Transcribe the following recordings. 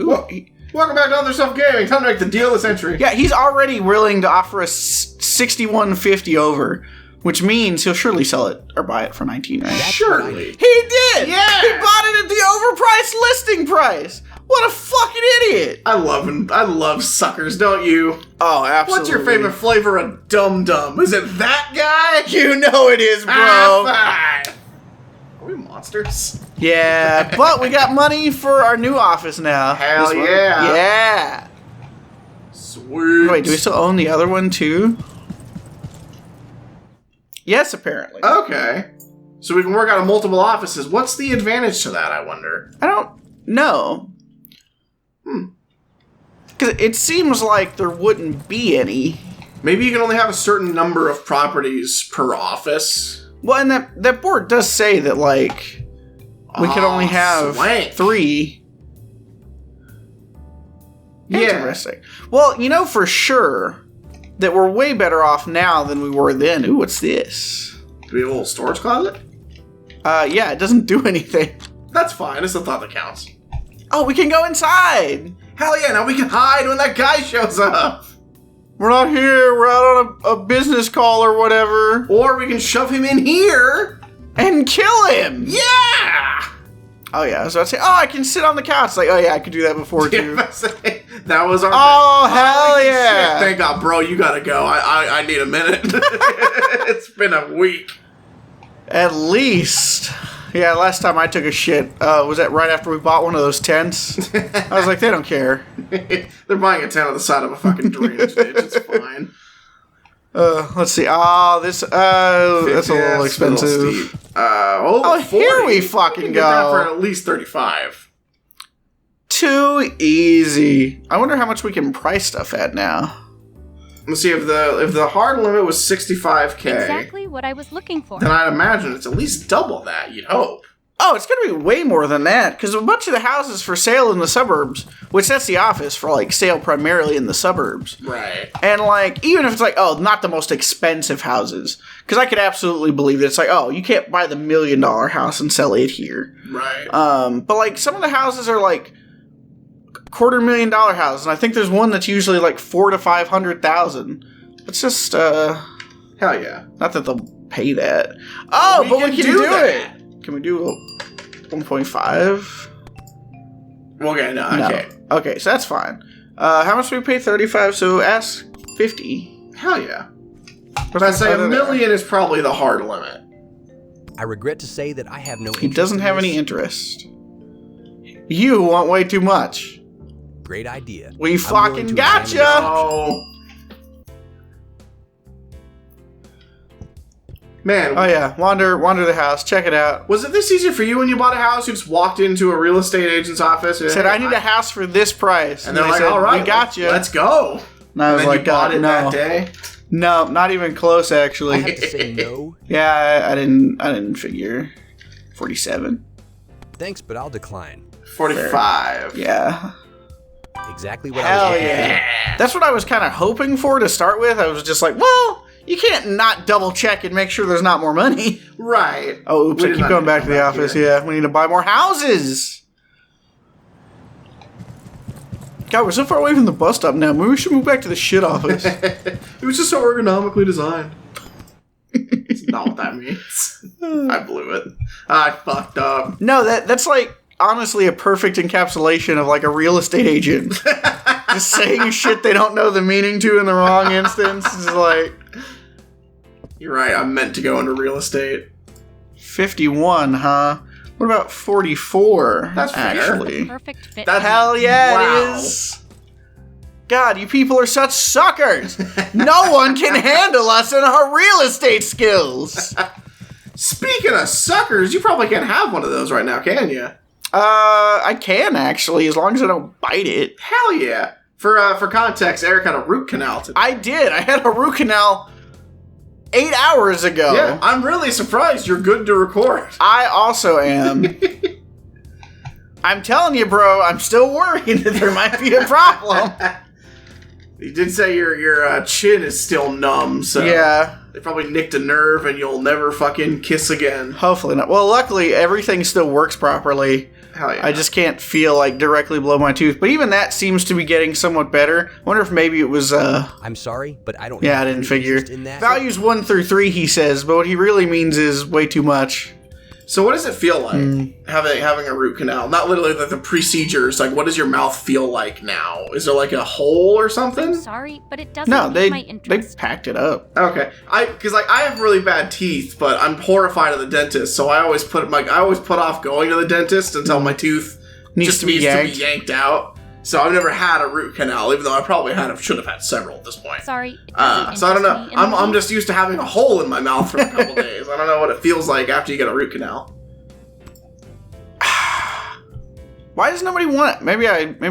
Ooh, welcome back to Other Stuff Gaming. Time to make the deal this entry. Yeah, he's already willing to offer us $61.50 over, which means he'll surely sell it or buy it for $19, right? Surely. He did! Yeah! He bought it at the overpriced listing price! What a fucking idiot! I love him. I love suckers, don't you? Oh, absolutely. What's your favorite flavor of Dum Dum? Is it that guy? You know it is, bro! High five! Are we monsters? Yeah, but we got money for our new office now. Hell yeah. Yeah! Sweet. Wait, do we still own the other one, too? Yes, apparently. Okay. So we can work out of multiple offices. What's the advantage to that, I wonder? I don't know. Because it seems like there wouldn't be any. Maybe you can only have a certain number of properties per office. Well, and that board does say that, like, we could only have swank. 3. Yeah. Interesting. Well, you know for sure that we're way better off now than we were then. Ooh, what's this? Do we have a little storage closet? Yeah, it doesn't do anything. That's fine. It's the thought that counts. Oh, we can go inside. Hell yeah, now we can hide when that guy shows up. We're not here. We're out on a business call or whatever. Or we can shove him in here. And kill him. Yeah! Oh, yeah. I was about to say, I can sit on the couch. Like, oh, yeah, I could do that before, too. That was our... Oh, hell yeah. Shit. Thank God, bro. You gotta go. I need a minute. It's been a week. At least. Yeah, last time I took a shit, was that right after we bought one of those tents? I was like, they don't care. They're buying a tent on the side of a fucking drainage ditch. It's fine. Let's see. That's a little expensive. Here we fucking can go. Get that for at least 35. Too easy. I wonder how much we can price stuff at now. Let's see, if the hard limit was 65K. Exactly what I was looking for. Then I'd imagine it's at least double that, you'd hope. Oh, it's going to be way more than that, because a bunch of the houses for sale in the suburbs, which that's the office for, like, sale primarily in the suburbs. Right. And, like, even if it's like, not the most expensive houses, because I could absolutely believe that it's like, you can't buy the $1 million house and sell it here. Right. But, like, some of the houses are, like, $250,000 houses, and I think there's one that's usually, like, $400,000 to $500,000. It's just, hell yeah. not that they'll pay that. Oh, but we can do that. it! Can we do 1.5? Okay, no, I can't. Okay, so that's fine. How much do we pay? 35, so ask 50. Hell yeah. But I'd say $1 million is probably the hard limit. I regret to say that I have no interest. He doesn't have any interest. You want way too much. Great idea. We fucking gotcha! Oh. Man. Oh yeah, wander the house, check it out. Was it this easy for you when you bought a house? You just walked into a real estate agent's office and said, I need a house for this price. And they're like, all right, we got you. Let's go. And I was like, you bought it no. that day? No, not even close, actually. I have to say no. Yeah, I didn't figure. 47. Thanks, but I'll decline. 45. Yeah. Exactly what Hell I was yeah. That's what I was kind of hoping for to start with. I was just like, well, you can't not double check and make sure there's not more money. Right. Oh, oops, I keep going back to the office. Here. Yeah, we need to buy more houses. God, we're so far away from the bus stop now. Maybe we should move back to the shit office. It was just so ergonomically designed. That's not what that means. I blew it. I fucked up. No, that's like honestly a perfect encapsulation of like a real estate agent. Just saying shit they don't know the meaning to in the wrong instance. It's like, you're right, I'm meant to go into real estate. 51, huh? What about 44? That's actually. Perfect fit. Hell yeah, wow. it is. God, you people are such suckers. No one can handle us and our real estate skills. Speaking of suckers, you probably can't have one of those right now, can you? I can actually, as long as I don't bite it. Hell yeah. For context, Eric had a root canal today. I did. I had a root canal 8 hours ago. Yeah, I'm really surprised you're good to record. I also am. I'm telling you, bro, I'm still worried that there might be a problem. You did say your chin is still numb, so yeah. They probably nicked a nerve and you'll never fucking kiss again. Hopefully not. Well, luckily, everything still works properly. Hell yeah. I just can't feel like directly below my tooth. But even that seems to be getting somewhat better. I wonder if maybe it was I'm sorry, but I don't yeah, I have didn't any figure. interest in that. Values 1 through 3, he says, but what he really means is way too much. So what does it feel like having a root canal? Not literally the procedures. Like, what does your mouth feel like now? Is there like a hole or something? I'm sorry, but it doesn't No, pique my they interest. packed it up. Okay, because I have really bad teeth, but I'm horrified of the dentist, so I always put off going to the dentist until my tooth Needs to be yanked out. So I've never had a root canal, even though I probably should have had several at this point. Sorry. It doesn't So I don't know. interest me in the I'm least. just used to having a hole in my mouth for a couple days. I don't know what it feels like after you get a root canal. Why does nobody want it? Maybe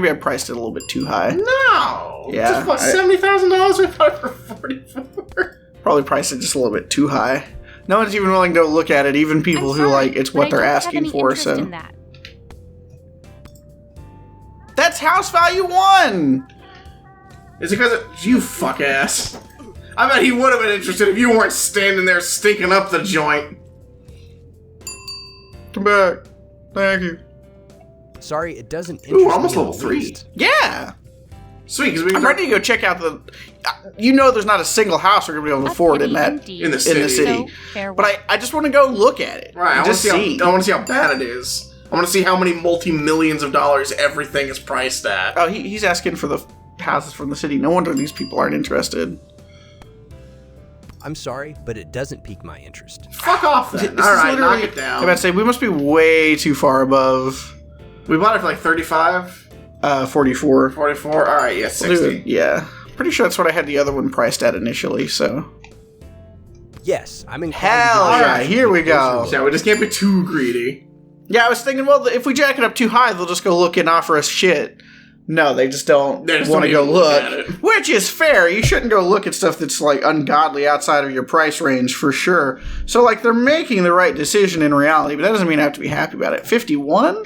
I priced it a little bit too high. No. Yeah, Just what, $70,000 we bought it for 44. Probably priced it just a little bit too high. No one's even willing to go look at it, even people I'm who sorry, like it's but what I they're don't have asking any for, interest so in that. that's house value 1. Is it because you fuck ass? I bet he would have been interested if you weren't standing there stinking up the joint. Come back. Thank you. Sorry, it doesn't interest Ooh, me almost in the level 3. least. Yeah. Sweet, because we can I'm ready to go check out the. You know, there's not a single house we're gonna be able to afford in that. Indeed. in the city. In the city. So, farewell. But I just want to go look at it. Right, I want Just to see. I want to see how bad it is. I want to see how many multi-millions of dollars everything is priced at. Oh, he's asking for the houses from the city. No wonder these people aren't interested. I'm sorry, but it doesn't pique my interest. Fuck off then. This All is right, knock literally- it down. I'm about to say we must be way too far above We bought it for like 35, 44. 44. All right, yeah, 60. Yeah, pretty sure that's what I had the other one priced at initially. So Yes, I'm inclined hell to yeah, Alright. here we go. Yeah, we just can't be too greedy. Yeah, I was thinking, well, if we jack it up too high, they'll just go look and offer us shit. No, they just don't They just want to don't go even look at look. it. Which is fair. You shouldn't go look at stuff that's like ungodly outside of your price range for sure. So like they're making the right decision in reality, but that doesn't mean I have to be happy about it. 51?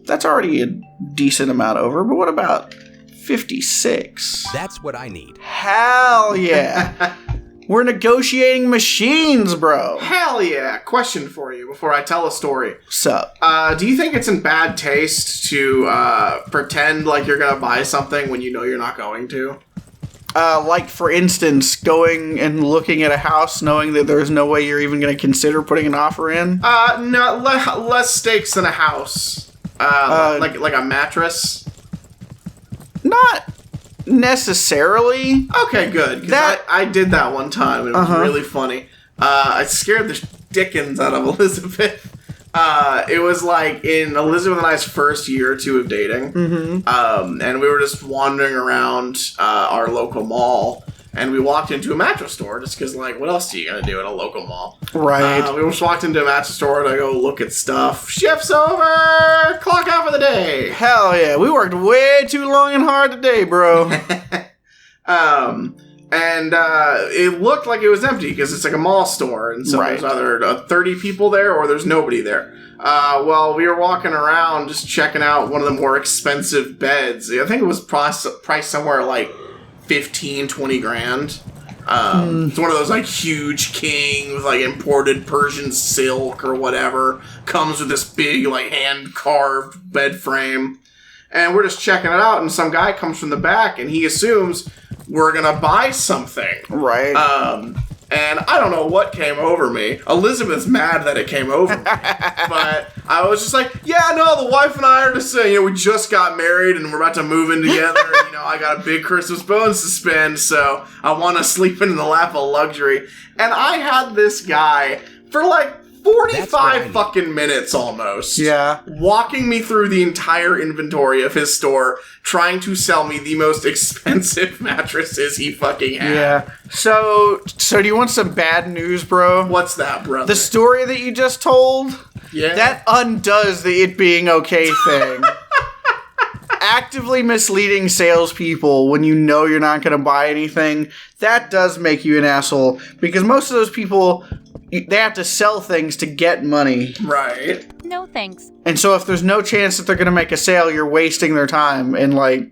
That's already a decent amount over, but what about 56? That's what I need. Hell yeah. We're negotiating machines, bro. Hell yeah. Question for you before I tell a story. Sup? Do you think it's in bad taste to pretend like you're going to buy something when you know you're not going to? Like, for instance, going and looking at a house knowing that there's no way you're even going to consider putting an offer in? No, less stakes than a house. Like a mattress? Not necessarily. Okay, good. 'Cause That- I did that one time, and it was really funny. I scared the dickens out of Elizabeth. It was like in Elizabeth and I's first year or two of dating. And we were just wandering around our local mall, and we walked into a mattress store just because, like, what else are you gonna do at a local mall? Right. We just walked into a mattress store to go look at stuff. Shift's over! Clock out for the day! Hell yeah. We worked way too long and hard today, bro. It looked like it was empty because it's like a mall store, and so Right. there's either 30 people there or there's nobody there. Well, we were walking around just checking out one of the more expensive beds. I think it was priced somewhere like 15, 20 grand. It's one of those like huge king with like imported Persian silk or whatever. Comes with this big like hand carved bed frame. And we're just checking it out, and some guy comes from the back, and he assumes we're gonna buy something. Right. And I don't know what came over me. Elizabeth's mad that it came over me. But I was just like, yeah, no, the wife and I are just saying, we just got married and we're about to move in together. I got a big Christmas bonus to spend, so I want to sleep in the lap of luxury. And I had this guy for like That's what I 45 need. fucking minutes almost. Yeah. Walking me through the entire inventory of his store, trying to sell me the most expensive mattresses he fucking had. Yeah. So do you want some bad news, bro? What's that, brother? The story that you just told, Yeah. that undoes the it being okay thing. Actively misleading salespeople when you know you're not going to buy anything, that does make you an asshole. Because most of those people, they have to sell things to get money. Right. No thanks. And so if there's no chance that they're going to make a sale, you're wasting their time and, like,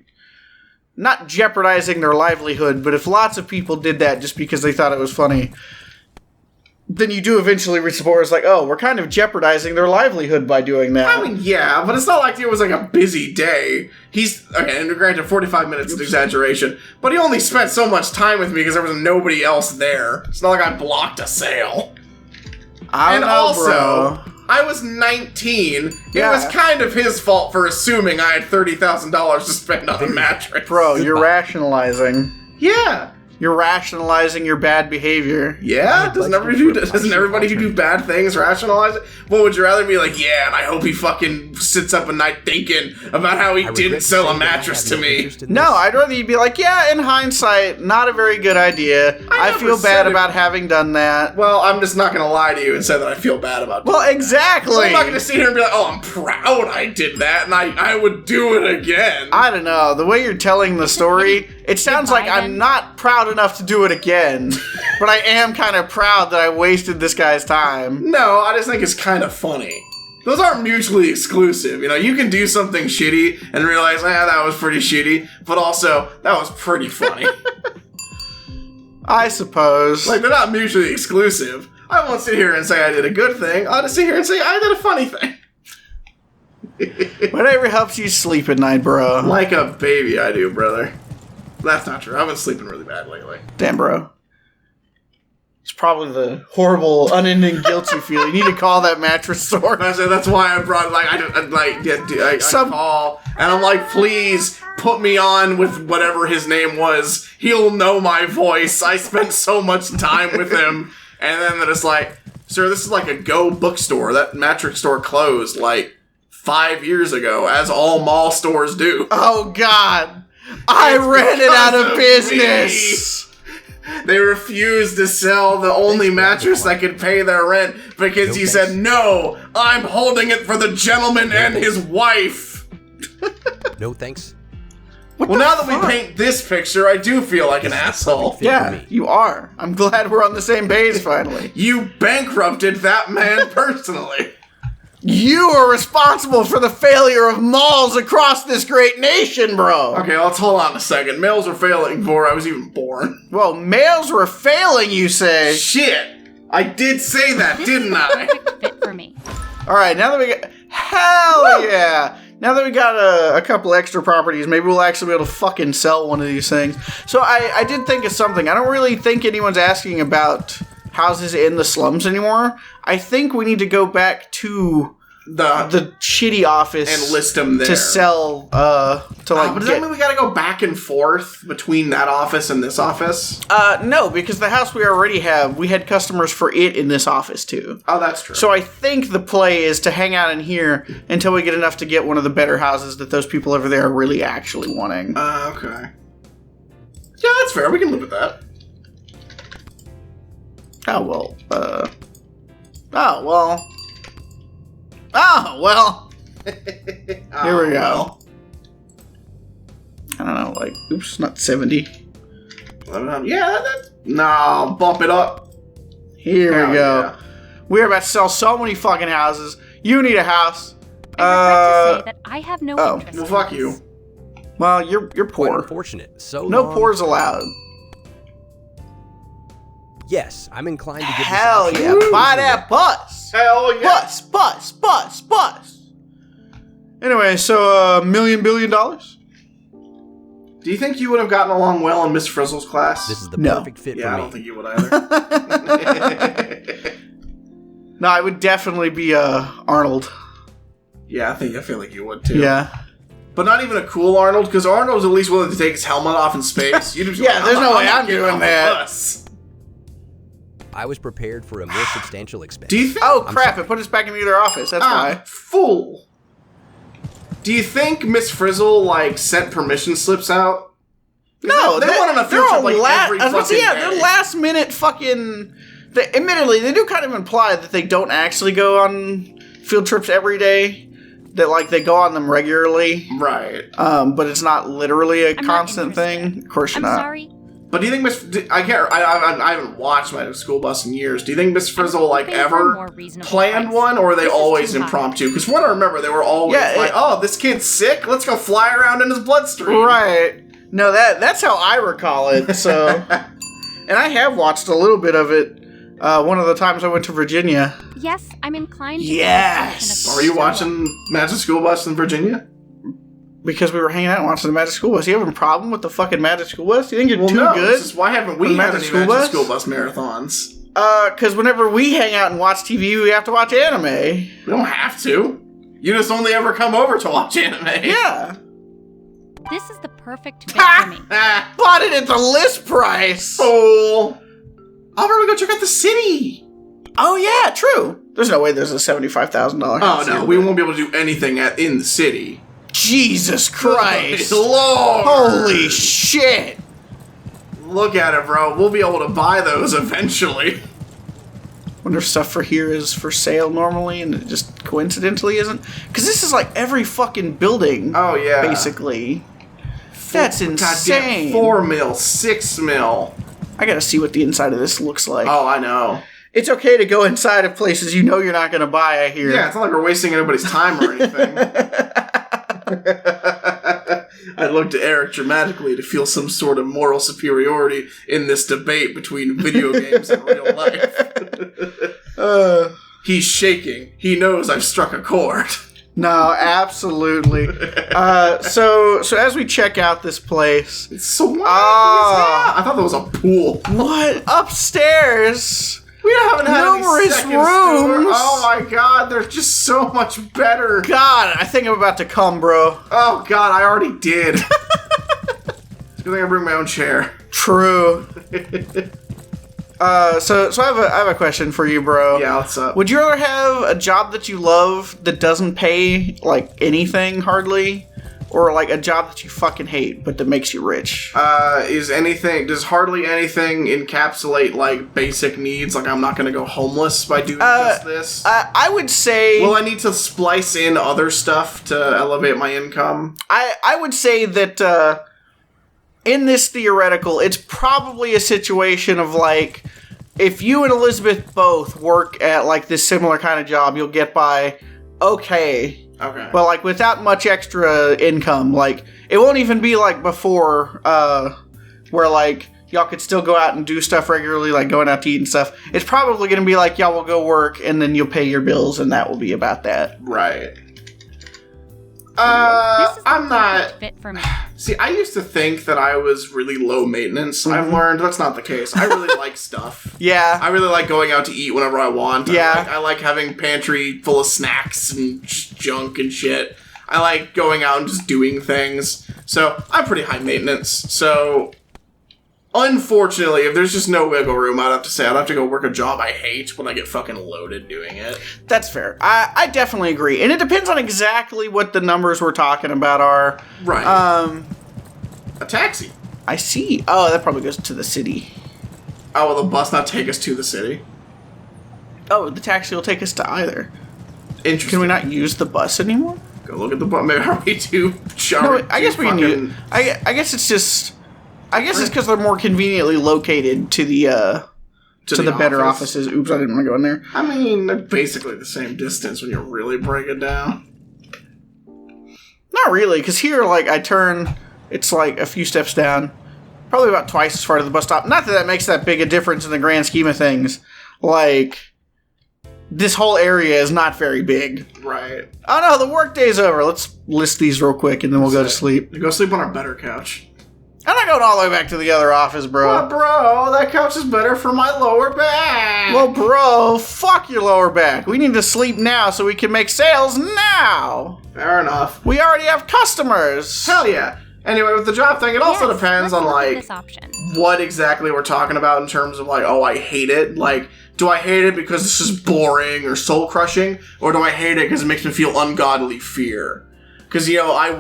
not jeopardizing their livelihood, but if lots of people did that just because they thought it was funny, then you do eventually reach the point where it's like, oh, we're kind of jeopardizing their livelihood by doing that. I mean, yeah, but it's not like it was like a busy day. And granted, 45 minutes is an exaggeration, but he only spent so much time with me because there was nobody else there. It's not like I blocked a sale. I don't know, bro. I was 19. Yeah. It was kind of his fault for assuming I had $30,000 to spend on a mattress. Bro, you're rationalizing. Yeah. You're rationalizing your bad behavior. Yeah? Doesn't everybody who do bad things rationalize it? What, would you rather be like, yeah, and I hope he fucking sits up at night thinking about how he didn't sell a mattress to me? No, I'd rather you'd be like, yeah, in hindsight, not a very good idea. I feel bad about having done that. Well, I'm just not going to lie to you and say that I feel bad about doing that. Exactly. So I'm not going to sit here and be like, oh, I'm proud I did that, and I would do it again. I don't know. The way you're telling the story, it sounds like I'm not proud enough to do it again, but I am kind of proud that I wasted this guy's time. No, I just think it's kind of funny. Those aren't mutually exclusive. You know, you can do something shitty and realize, that was pretty shitty, but also, that was pretty funny. I suppose. Like, they're not mutually exclusive. I won't sit here and say I did a good thing. I'll just sit here and say I did a funny thing. Whatever helps you sleep at night, bro. Like a baby I do, brother. That's not true. I've been sleeping really bad lately. Damn, bro. It's probably the horrible, unending guilt you feel. You need to call that mattress store. That's why I brought, I call, and I'm like, please put me on with whatever his name was. He'll know my voice. I spent so much time with him. And then they're just like, sir, this is like a Go bookstore. That mattress store closed, 5 years ago, as all mall stores do. Oh, God. I ran it out of business. They refused to sell the only mattress that could pay their rent because he said, no, I'm holding it for the gentleman and his wife. No thanks. Well, now that we paint this picture, I do feel like an asshole. Yeah, you are. I'm glad we're on the same page finally. You bankrupted that man personally. You are responsible for the failure of malls across this great nation, bro. Okay, let's hold on a second. Males were failing before I was even born. Well, males were failing, you say? Shit! I did say that, didn't I? Perfect fit for me. Alright, now that we got... Hell yeah! Now that we got a couple extra properties, maybe we'll actually be able to fucking sell one of these things. So I did think of something. I don't really think anyone's asking about houses in the slums anymore. I think we need to go back to the shitty office and list them there to sell. But does that mean we gotta go back and forth between that office and this office? No, because the house we already have, we had customers for it in this office too. Oh, that's true. So I think the play is to hang out in here until we get enough to get one of the better houses that those people over there are really actually wanting. Okay. Yeah, that's fair. We can live with that. Oh, well. Here we go. I don't know, oops, not 70. No, bump it up. Here we go. Yeah. We're about to sell so many fucking houses. You need a house. I regret to say that I have no interest. Well, fuck you. Well, you're poor. Quite unfortunate. So no long. poors allowed. Yes, I'm inclined to give Hell this yeah, buy that bus. Hell yeah. Bus. Anyway, so $1 billion? Do you think you would have gotten along well in Miss Frizzle's class? This is the perfect fit for me. I don't think you would either. No, I would definitely be Arnold. Yeah, I feel like you would too. Yeah. But not even a cool Arnold, because Arnold's at least willing to take his helmet off in space. There's no way I'm doing that. I was prepared for a more substantial expense. Do you think? Oh crap! It put us back in the other office. That's why. Fool. Do you think Miss Frizzle sent permission slips out? No, they went on a field trip every fucking day. They're last minute fucking. Admittedly, they do kind of imply that they don't actually go on field trips every day. That they go on them regularly. Right. But it's not literally a constant thing. Of course you're not. I'm sorry. But do you think I haven't watched my school bus in years. Do you think Miss Frizzle ever planned one, or are they always impromptu? Because what I remember, they were always oh, this kid's sick. Let's go fly around in his bloodstream. Right. No, that's how I recall it. So, and I have watched a little bit of it. One of the times I went to Virginia. Yes, I'm inclined to Yes! Are you watching Magic School Bus in Virginia? Because we were hanging out and watching the Magic School Bus. You having a problem with the fucking Magic School Bus? You think you're too no, good? This is why haven't we had any Magic School Bus marathons? Because whenever we hang out and watch TV, we have to watch anime. We don't have to. You just only ever come over to watch anime. Yeah. This is the perfect fit for me. Bought it at the list price. Oh. I'll probably go check out the city. Oh, yeah, true. There's no way there's a $75,000 house. Oh, no, we won't be able to do anything in the city. Jesus Christ. Lord. Holy shit. Look at it, bro. We'll be able to buy those eventually. Wonder if stuff for here is for sale normally and it just coincidentally isn't. Because this is like every fucking building. Oh, yeah. Basically. That's insane. 4 mil, 6 mil. I gotta see what the inside of this looks like. Oh, I know. It's okay to go inside of places you know you're not gonna buy, I hear. Yeah, it's not like we're wasting anybody's time or anything. I look to Eric dramatically to feel some sort of moral superiority in this debate between video games and real life. He's shaking. He knows I've struck a chord. No, absolutely. So as we check out this place, It's so wild. I thought there was a pool. what upstairs? We haven't had Numerous any second rooms. Store. Oh my god, they're just so much better. God, I think I'm about to come, bro. Oh god, I already did. It's a good thing I bring my own chair. True. So I have a question for you, bro. Yeah, what's up? Would you rather have a job that you love that doesn't pay like anything hardly, or like a job that you fucking hate but that makes you rich? Does hardly anything encapsulate like basic needs? Like I'm not gonna go homeless by doing just this? I would say. Will I need to splice in other stuff to elevate my income? I would say that in this theoretical, it's probably a situation of like, if you and Elizabeth both work at like this similar kind of job, you'll get by okay. Okay. But like without much extra income, like it won't even be like before, where like y'all could still go out and do stuff regularly, like going out to eat and stuff. It's probably gonna be like y'all will go work and then you'll pay your bills and that will be about that. Right. This is the I'm not. perfect fit for me. See, I used to think that I was really low maintenance. I've learned that's not the case. I really like stuff. Yeah. I really like going out to eat whenever I want. Yeah. I like having pantry full of snacks and junk and shit. I like going out and just doing things. So, I'm pretty high maintenance. So, unfortunately, if there's just no wiggle room, I'd have to say I'd have to go work a job I hate when I get fucking loaded doing it. That's fair. I definitely agree. And it depends on exactly what the numbers we're talking about are. Right. A taxi. I see. Oh, that probably goes to the city. Oh, will the bus not take us to the city? Oh, the taxi will take us to either. Interesting. Can we not use the bus anymore? Go look at the bus. Maybe are we too sharp? No, I guess we can use. I guess it's just. I guess it's because they're more conveniently located to the to the better offices. Oops, I didn't want to go in there. I mean, they're basically the same distance when you really break it down. Not really, because here, like, I turn. It's like a few steps down, probably about twice as far to the bus stop. Not that that makes that big a difference in the grand scheme of things. Like, this whole area is not very big. Right. Oh no, the workday's over. Let's list these real quick and then we'll go to sleep. Go sleep on our better couch. I'm not going all the way back to the other office, bro. Well, bro, that couch is better for my lower back. Well, bro, fuck your lower back. We need to sleep now so we can make sales now. Fair enough. We already have customers. Hell yeah. Anyway, with the job thing, it also Yes, depends let's on, look at like, this option. what exactly we're talking about in terms of, like, oh, I hate it. Like, do I hate it because this is boring or soul-crushing? Or do I hate it because it makes me feel ungodly fear? Because, you know, I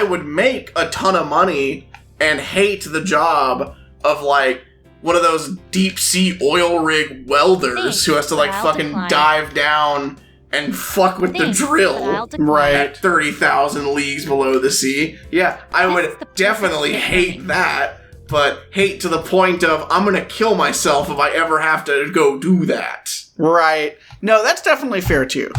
would make a ton of money and hate the job of, like, one of those deep-sea oil rig welders Thanks, who has to, like, but I'll fucking decline. dive down and fuck with Thanks, the but drill. I'll decline. Right. At 30,000 leagues below the sea. Yeah, I This would is the perfect definitely fit for hate me. that, but hate to the point of I'm gonna kill myself if I ever have to go do that. Right. No, that's definitely fair too.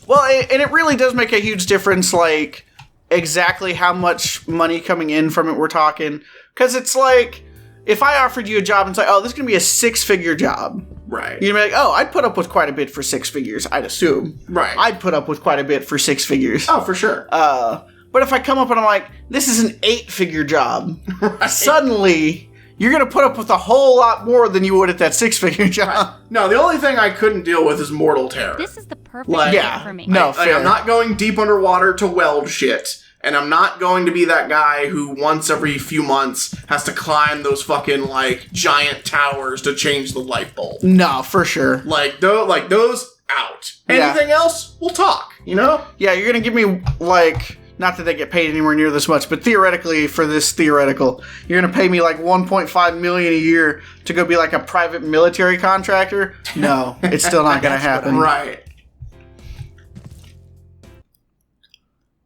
Well, and it really does make a huge difference, like, exactly how much money coming in from it we're talking. Because it's like, if I offered you a job and say, oh, this is going to be a 6-figure job, Right. You'd be like, oh, I'd put up with quite a bit for 6 figures, I'd assume. Right. I'd put up with quite a bit for 6 figures. Oh, for sure. But if I come up and I'm like, this is an 8-figure job, suddenly you're going to put up with a whole lot more than you would at that 6-figure job. Right. No, the only thing I couldn't deal with is mortal terror. This is the perfect Like- fit Yeah. for me. No, Like, fair. I'm not going deep underwater to weld shit. And I'm not going to be that guy who once every few months has to climb those fucking, like, giant towers to change the light bulb. No, for sure. Like those, out. Yeah. Anything else, we'll talk, you know? Yeah, you're going to give me, like, not that they get paid anywhere near this much, but theoretically, for this theoretical, you're going to pay me like $1.5 million a year to go be like a private military contractor? No, it's still not going to happen. Right.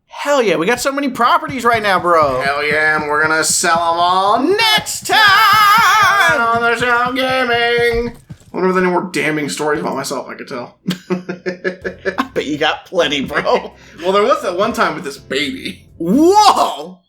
Hell yeah, we got so many properties right now, bro. Hell yeah, and we're gonna sell them all Next time! on the show gaming. I wonder if there's any more damning stories about myself I could tell. But you got plenty, bro. Well, there was that one time with this baby. Whoa!